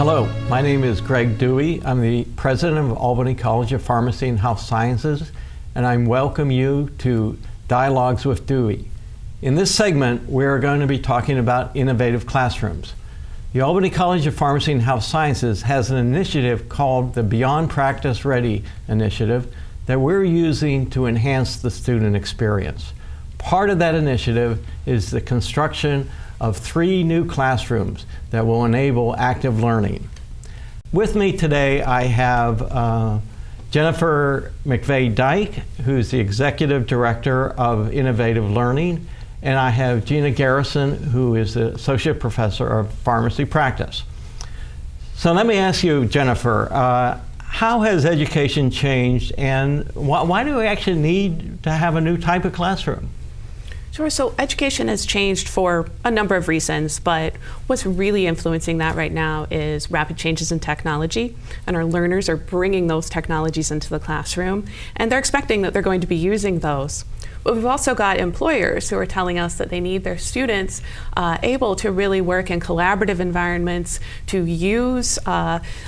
Hello, my name is Greg Dewey. I'm the president of Albany College of Pharmacy and Health Sciences, and I welcome you to Dialogues with Dewey. In this segment, we're going to be talking about innovative classrooms. The Albany College of Pharmacy and Health Sciences has an initiative called the Beyond Practice Ready initiative that we're using to enhance the student experience. Part of that initiative is the construction of 3 new classrooms that will enable active learning. With me today, I have Jennifer McVay-Dyche, who's the Executive Director of Innovative Learning, and I have Gina Garrison, who is the Associate Professor of Pharmacy Practice. So let me ask you, Jennifer, how has education changed, and why do we actually need to have a new type of classroom? Sure. So education has changed for a number of reasons, but what's really influencing that right now is rapid changes in technology, and our learners are bringing those technologies into the classroom, and they're expecting that they're going to be using those. But we've also got employers who are telling us that they need their students able to really work in collaborative environments, to use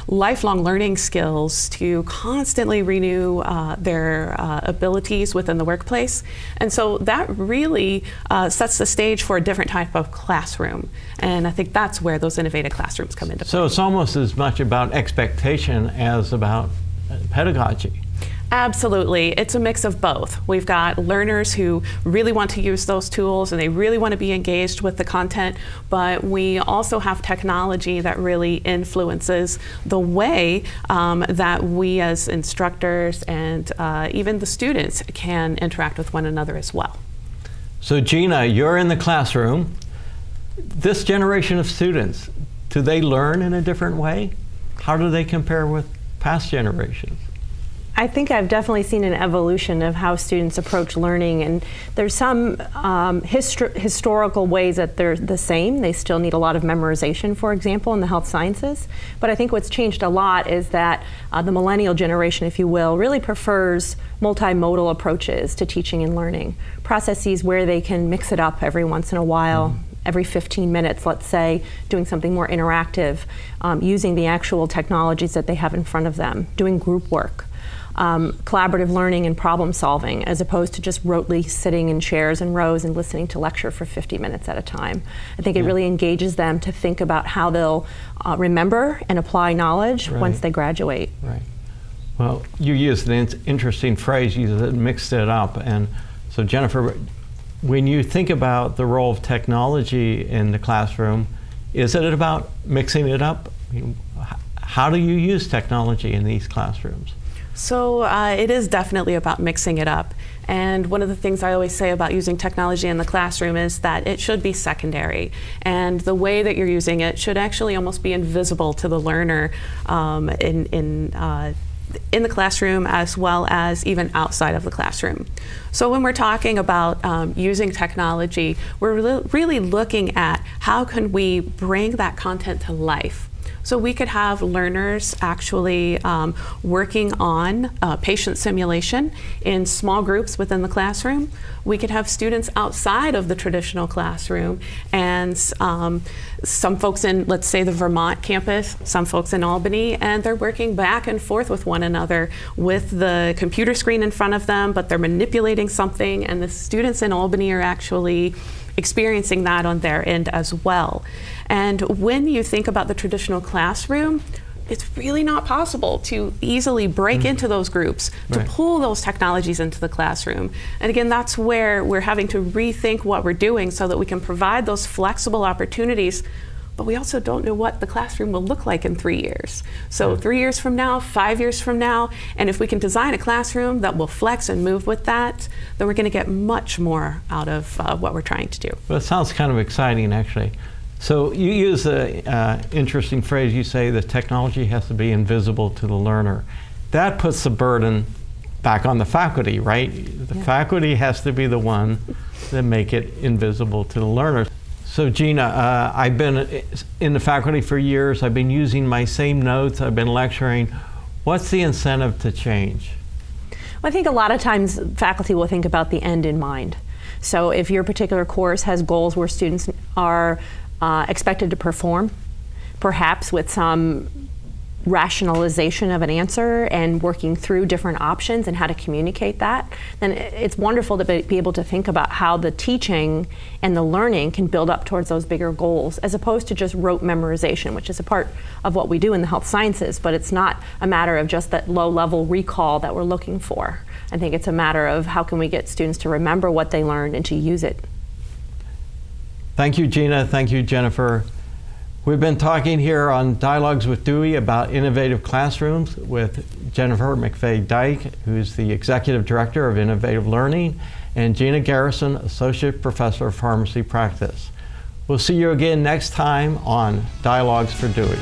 lifelong learning skills, to constantly renew their abilities within the workplace. And so that really sets the stage for a different type of classroom. And I think that's where those innovative classrooms come into play. So it's almost as much about expectation as about pedagogy. Absolutely. It's a mix of both. We've got learners who really want to use those tools and they really want to be engaged with the content, but we also have technology that really influences the way that we as instructors and even the students can interact with one another as well. So Gina, you're in the classroom. This generation of students, do they learn in a different way? How do they compare with past generations? I think I've definitely seen an evolution of how students approach learning, and there's some historical ways that they're the same. They still need a lot of memorization, for example, in the health sciences. But I think what's changed a lot is that the millennial generation, if you will, really prefers multimodal approaches to teaching and learning. Processes where they can mix it up every once in a while. Every 15 minutes, let's say, doing something more interactive, using the actual technologies that they have in front of them, doing group work. Collaborative learning and problem solving, as opposed to just rotely sitting in chairs and rows and listening to lecture for 50 minutes at a time. I think it really engages them to think about how they'll remember and apply knowledge once they graduate. Right. Well, you used an interesting phrase, you said mixed it up. And so Jennifer, when you think about the role of technology in the classroom, is it about mixing it up? I mean, how do you use technology in these classrooms? So it is definitely about mixing it up. And one of the things I always say about using technology in the classroom is that it should be secondary. And the way that you're using it should actually almost be invisible to the learner in the classroom as well as even outside of the classroom. So when we're talking about using technology, we're really looking at how can we bring that content to life. So we could have learners actually working on patient simulation in small groups within the classroom. We could have students outside of the traditional classroom, and some folks in, let's say, the Vermont campus, some folks in Albany, and they're working back and forth with one another with the computer screen in front of them, but they're manipulating something, and the students in Albany are actually experiencing that on their end as well. And when you think about the traditional classroom, it's really not possible to easily break into those groups, to pull those technologies into the classroom. And again, that's where we're having to rethink what we're doing so that we can provide those flexible opportunities, but we also don't know what the classroom will look like in 3 years. So 3 years from now, 5 years from now, and if we can design a classroom that will flex and move with that, then we're going to get much more out of what we're trying to do. Well, it sounds kind of exciting, actually. So you use an interesting phrase. You say the technology has to be invisible to the learner. That puts the burden back on the faculty, right? The faculty has to be the one that make it invisible to the learner. So Gina, I've been in the faculty for years. I've been using my same notes. I've been lecturing. What's the incentive to change? Well, I think a lot of times faculty will think about the end in mind. So if your particular course has goals where students are expected to perform, perhaps with some rationalization of an answer and working through different options and how to communicate that, then it's wonderful to be able to think about how the teaching and the learning can build up towards those bigger goals, as opposed to just rote memorization, which is a part of what we do in the health sciences, but it's not a matter of just that low-level recall that we're looking for. I think it's a matter of how can we get students to remember what they learned and to use it. Thank you, Gina. Thank you, Jennifer. We've been talking here on Dialogues with Dewey about innovative classrooms with Jennifer McVay-Dyche, who's the Executive Director of Innovative Learning, and Gina Garrison, Associate Professor of Pharmacy Practice. We'll see you again next time on Dialogues for Dewey.